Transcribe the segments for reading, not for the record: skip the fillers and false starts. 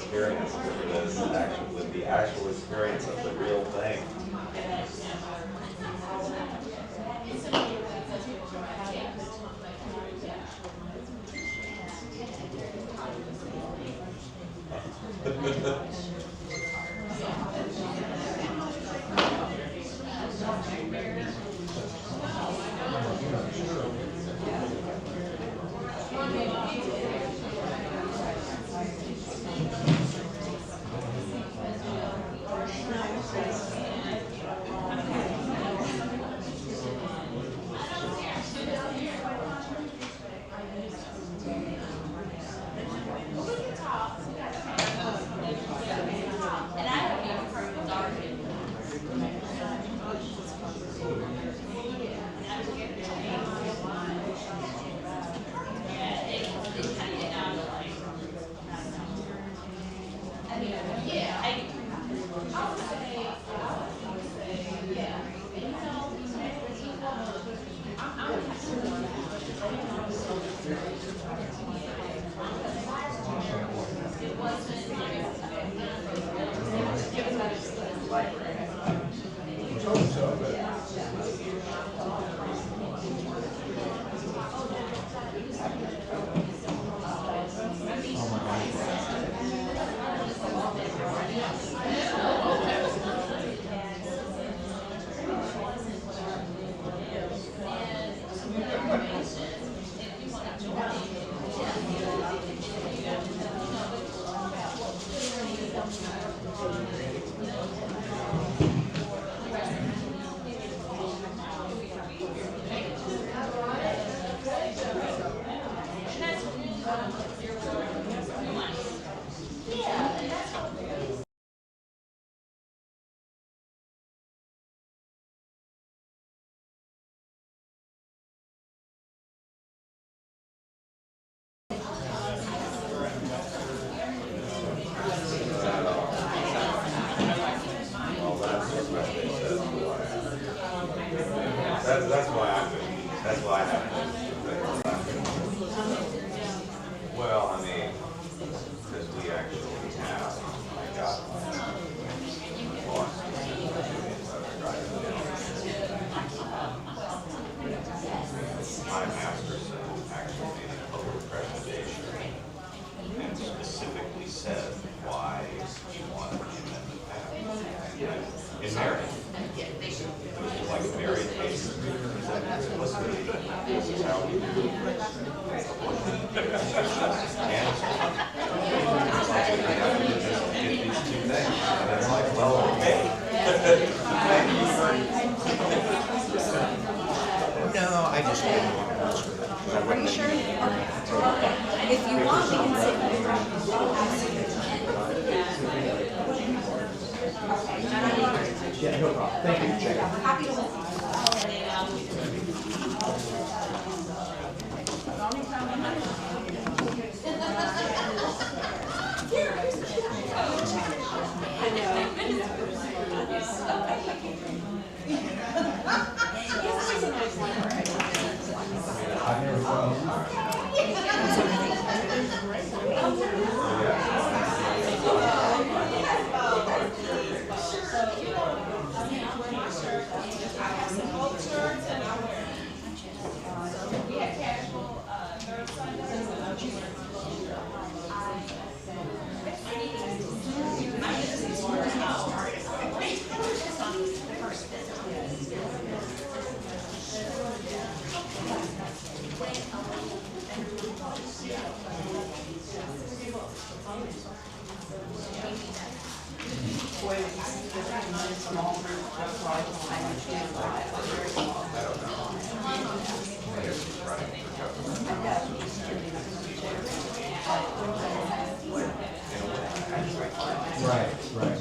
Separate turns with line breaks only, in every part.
experience as it is actually with the actual experience of the real thing. That's why that's why I have well, I mean, because we actually have, I got my master's actually made a public presentation and specifically said why he wanted the amendment passed. In marriage. It was like a married case. Explicitly, this is how we do it. And just get these two things. And it's like, well, okay.
No, I just didn't want to mess with it.
Are you sure? If you want, we can sit here.
Yeah, no problem. Thank you, Jay.
Happy to listen.
I've never thought. Right, right.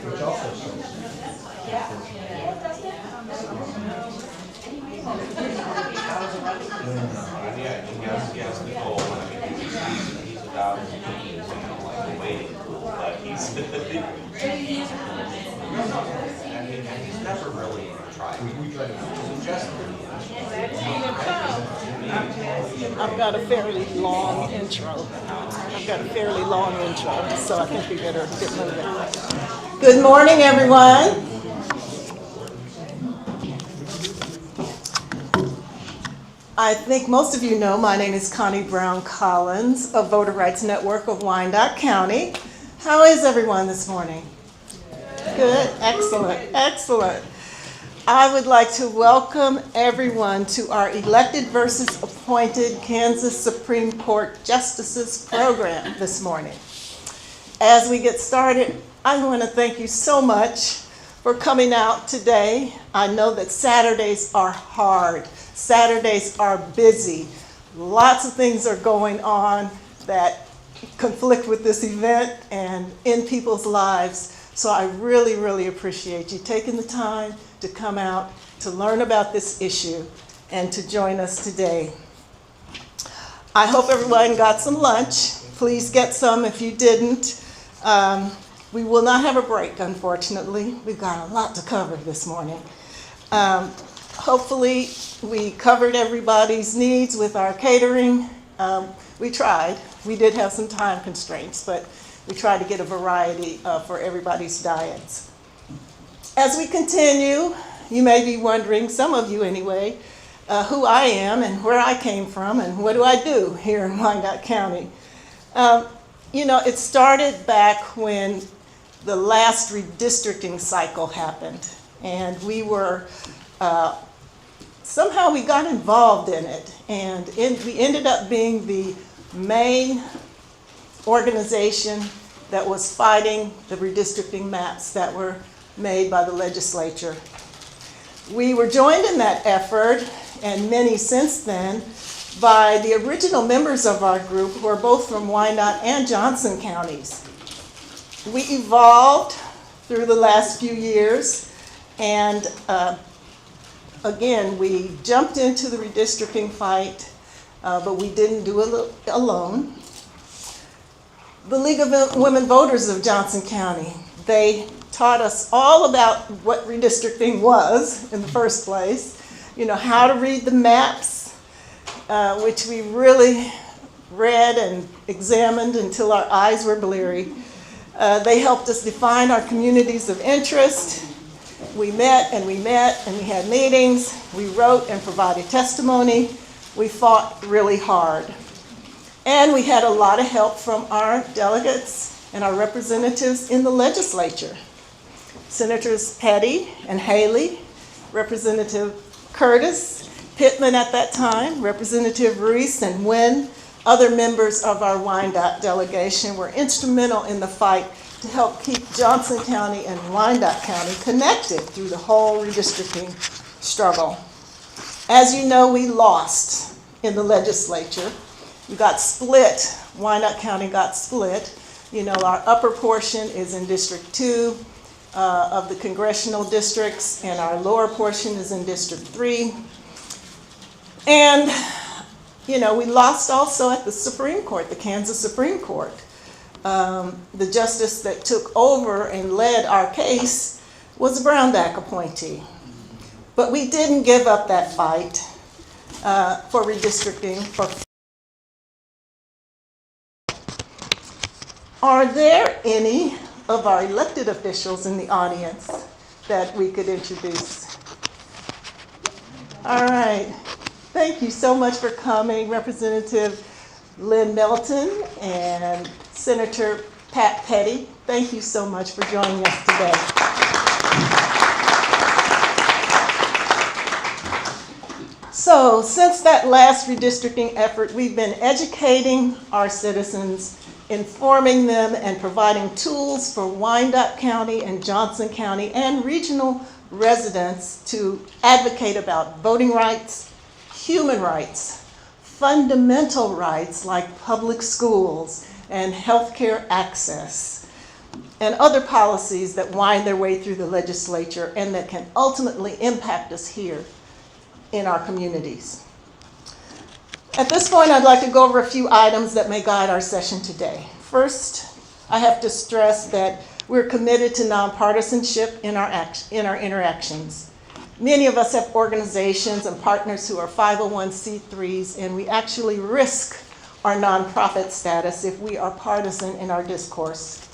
Which also says.
Yes, Nicole, I mean, he's about his teens, like a waiting pool, but he's, and he's never really tried.
We try to.
Just
I've got a fairly long intro. So I think we better get moving. Good morning, everyone. I think most of you know my name is Connie Brown Collins of Voter Rights Network of Wyandotte County. How is everyone this morning? Good, excellent. I would like to welcome everyone to our Elected versus Appointed Kansas Supreme Court Justices program this morning. As we get started, I want to thank you so much for coming out today. I know that Saturdays are hard. Saturdays are busy. Lots of things are going on that conflict with this event and in people's lives. So I really appreciate you taking the time to come out to learn about this issue and to join us today. I hope everyone got some lunch. Please get some if you didn't. We will not have a break, unfortunately. We've got a lot to cover this morning. Hopefully we covered everybody's needs with our catering. We tried. We did have some time constraints, but we tried to get a variety for everybody's diets. As we continue, you may be wondering, some of you anyway, who I am and where I came from and what do I do here in Wyandotte County. It started back when the last redistricting cycle happened, and we were, somehow we got involved in it, and we ended up being the main organization that was fighting the redistricting maps that were made by the legislature. We were joined in that effort, and many since then, by the original members of our group who are both from Wyandotte and Johnson counties. We evolved through the last few years, and again, we jumped into the redistricting fight, but we didn't do it alone. The League of Women Voters of Johnson County, they taught us all about what redistricting was in the first place, how to read the maps, which we really read and examined until our eyes were bleary. They helped us define our communities of interest. We met and we had meetings. We wrote and provided testimony. We fought really hard. And we had a lot of help from our delegates and our representatives in the legislature. Senators Petty and Haley, Representative Curtis, Pittman at that time, Representative Reese, and Wynn. Other members of our Wyandotte delegation were instrumental in the fight to help keep Johnson County and Wyandotte County connected through the whole redistricting struggle. As you know, we lost in the legislature. We got split. Wyandotte County got split. Our upper portion is in District 2 of the congressional districts, and our lower portion is in District 3. And, we lost also at the Supreme Court, the Kansas Supreme Court. The justice that took over and led our case was a Brown Act appointee. But we didn't give up that fight for redistricting. Are there any of our elected officials in the audience that we could introduce? All right. Thank you so much for coming, Representative Lynn Melton and Senator Pat Petty. Thank you so much for joining us today. So, since that last redistricting effort, we've been educating our citizens, informing them, and providing tools for Wyandotte County and Johnson County and regional residents to advocate about voting rights, human rights, fundamental rights like public schools and healthcare access, and other policies that wind their way through the legislature and that can ultimately impact us here in our communities. At this point, I'd like to go over a few items that may guide our session today. First, I have to stress that we're committed to nonpartisanship in our interactions. Many of us have organizations and partners who are 501c3s, and we actually risk our nonprofit status if we are partisan in our discourse.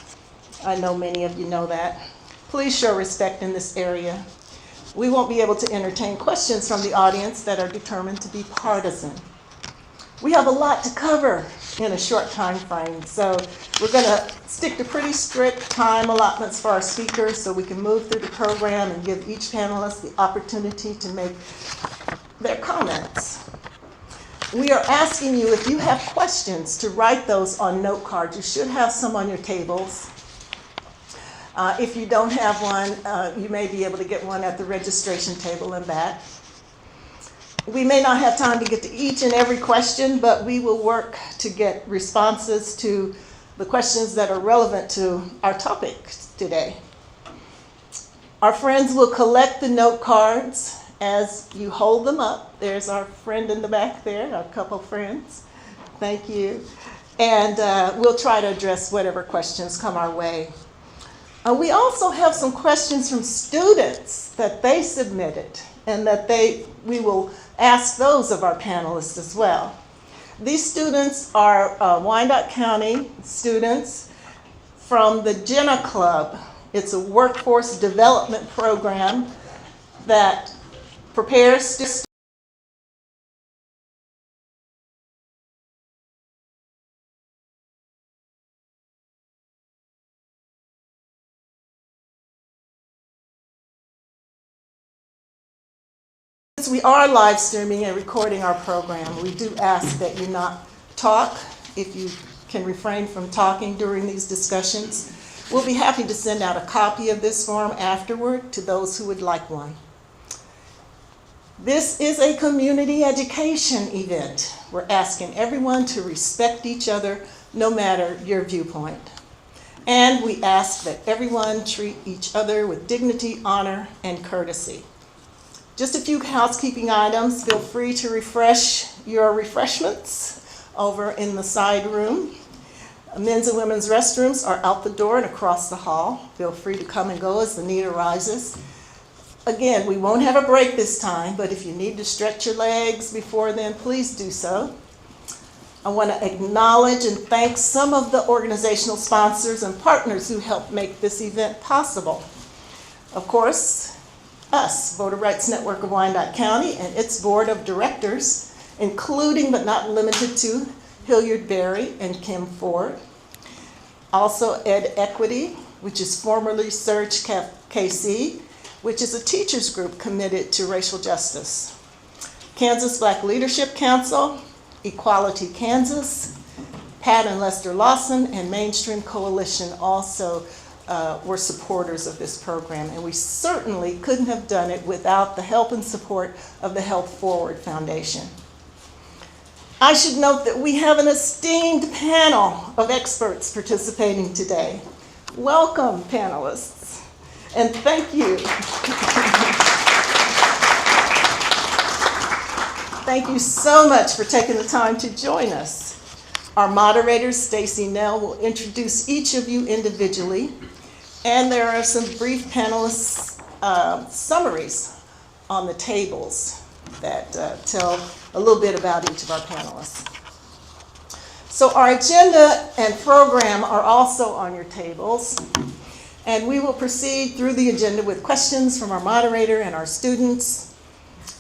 I know many of you know that. Please show respect in this area. We won't be able to entertain questions from the audience that are determined to be partisan. We have a lot to cover in a short time frame, so we're going to stick to pretty strict time allotments for our speakers so we can move through the program and give each panelist the opportunity to make their comments. We are asking you, if you have questions, to write those on note cards. You should have some on your tables. If you don't have one, you may be able to get one at the registration table and back. We may not have time to get to each and every question, but we will work to get responses to the questions that are relevant to our topic today. Our friends will collect the note cards as you hold them up. There's our friend in the back there, our couple friends. Thank you. And we'll try to address whatever questions come our way. We also have some questions from students that they submitted, and that we will ask those of our panelists as well. These students are Wyandotte County students from the Jenna Club. It's a workforce development program that prepares students. We are live streaming and recording our program. We do ask that you not talk. If you can refrain from talking during these discussions, we'll be happy to send out a copy of this form afterward to those who would like one. This is a community education event. We're asking everyone to respect each other no matter your viewpoint. And we ask that everyone treat each other with dignity, honor, and courtesy. Just a few housekeeping items. Feel free to refresh your refreshments over in the side room. Men's and women's restrooms are out the door and across the hall. Feel free to come and go as the need arises. Again, we won't have a break this time, but if you need to stretch your legs before then, please do so. I want to acknowledge and thank some of the organizational sponsors and partners who helped make this event possible. Of course, us, Voter Rights Network of Wyandotte County, and its board of directors, including but not limited to Hilliard Berry and Kim Ford. Also Ed Equity, which is formerly Surge KC, which is a teachers group committed to racial justice. Kansas Black Leadership Council, Equality Kansas, Pat and Lester Lawson, and Mainstream Coalition also were supporters of this program, and we certainly couldn't have done it without the help and support of the Health Forward Foundation. I should note that we have an esteemed panel of experts participating today. Welcome, panelists, and thank you. Thank you so much for taking the time to join us. Our moderator, Stacy Nell, will introduce each of you individually. And there are some brief panelist summaries on the tables that tell a little bit about each of our panelists. So our agenda and program are also on your tables. And we will proceed through the agenda with questions from our moderator and our students.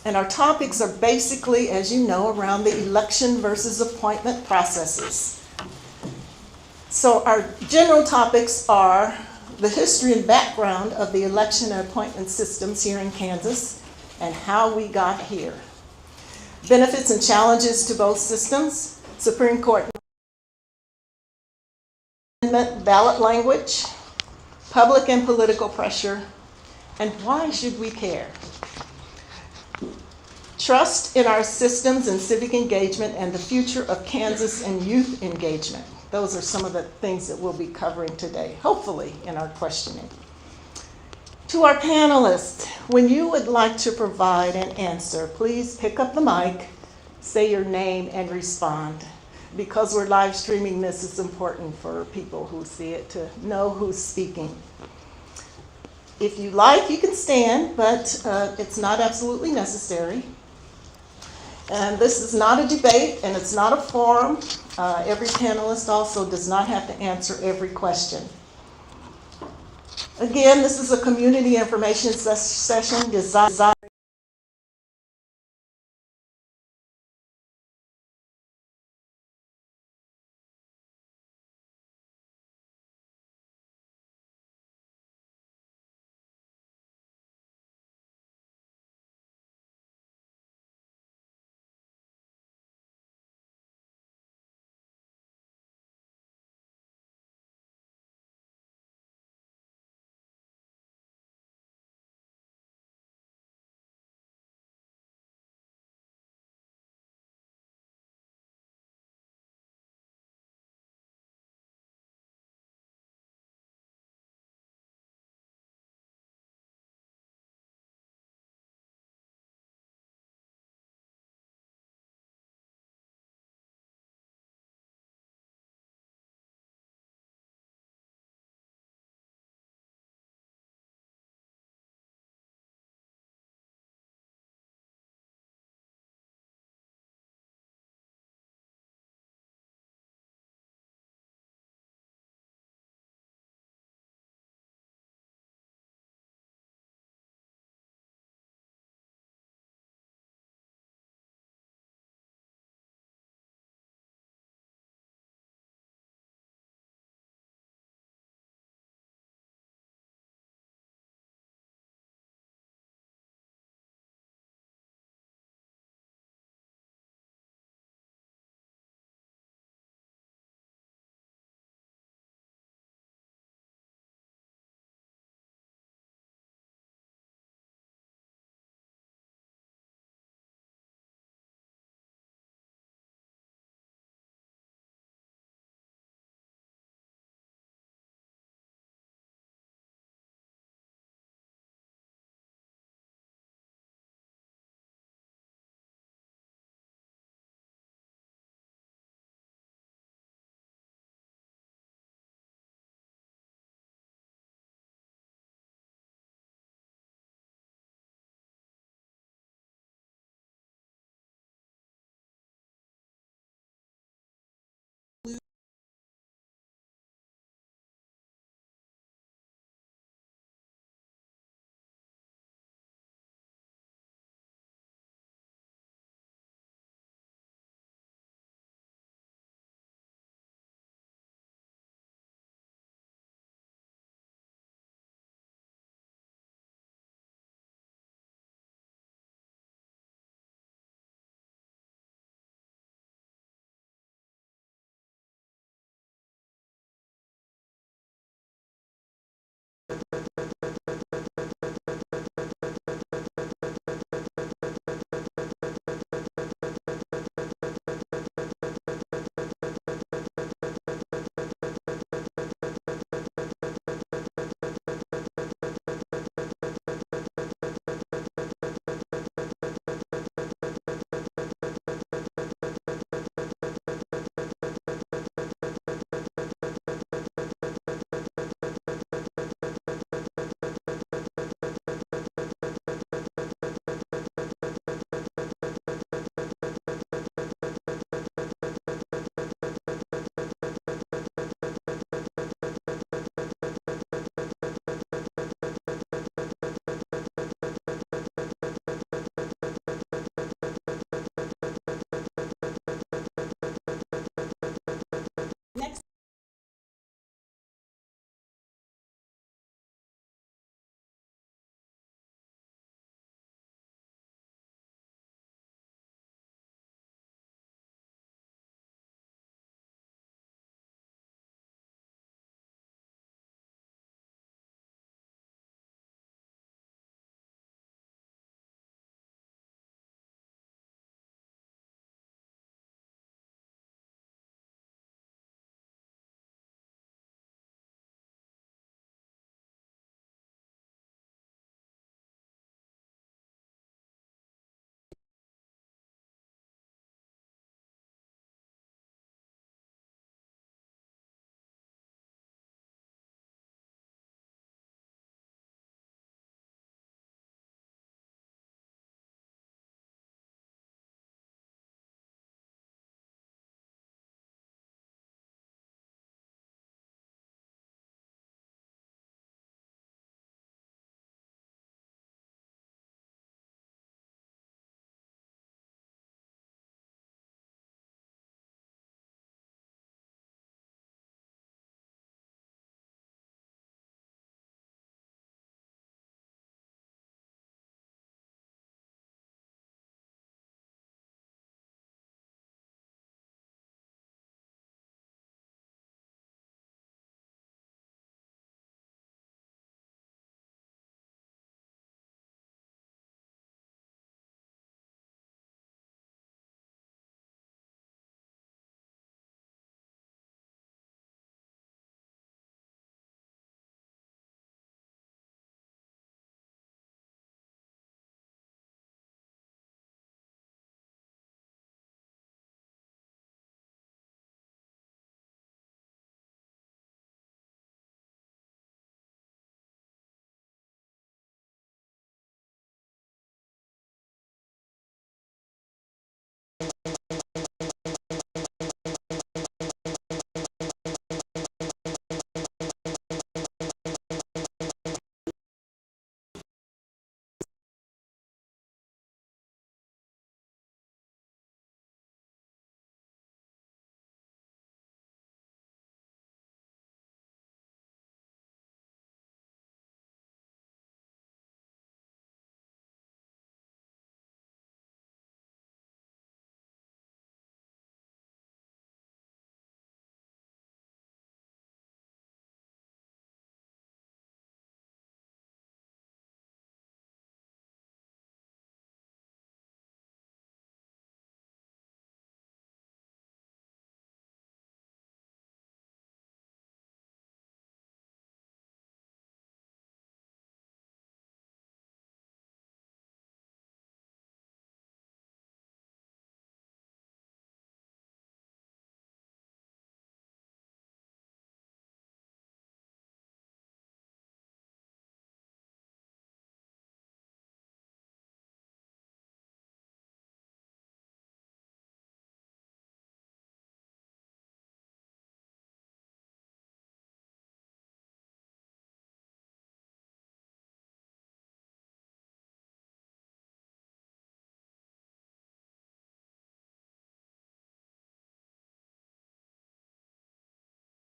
And our topics are basically, as you know, around the election versus appointment processes. So our general topics are the history and background of the election and appointment systems here in Kansas and how we got here. Benefits and challenges to both systems, Supreme Court amendment, ballot language, public and political pressure, and why should we care? Trust in our systems and civic engagement and the future of Kansas and youth engagement. Those are some of the things that we'll be covering today, hopefully, in our questioning. To our panelists, when you would like to provide an answer, please pick up the mic, say your name, and respond. Because we're live streaming this, it's important for people who see it to know who's speaking. If you like, you can stand, but it's not absolutely necessary. And this is not a debate, and it's not a forum. Every panelist also does not have to answer every question. Again, this is a community information session designed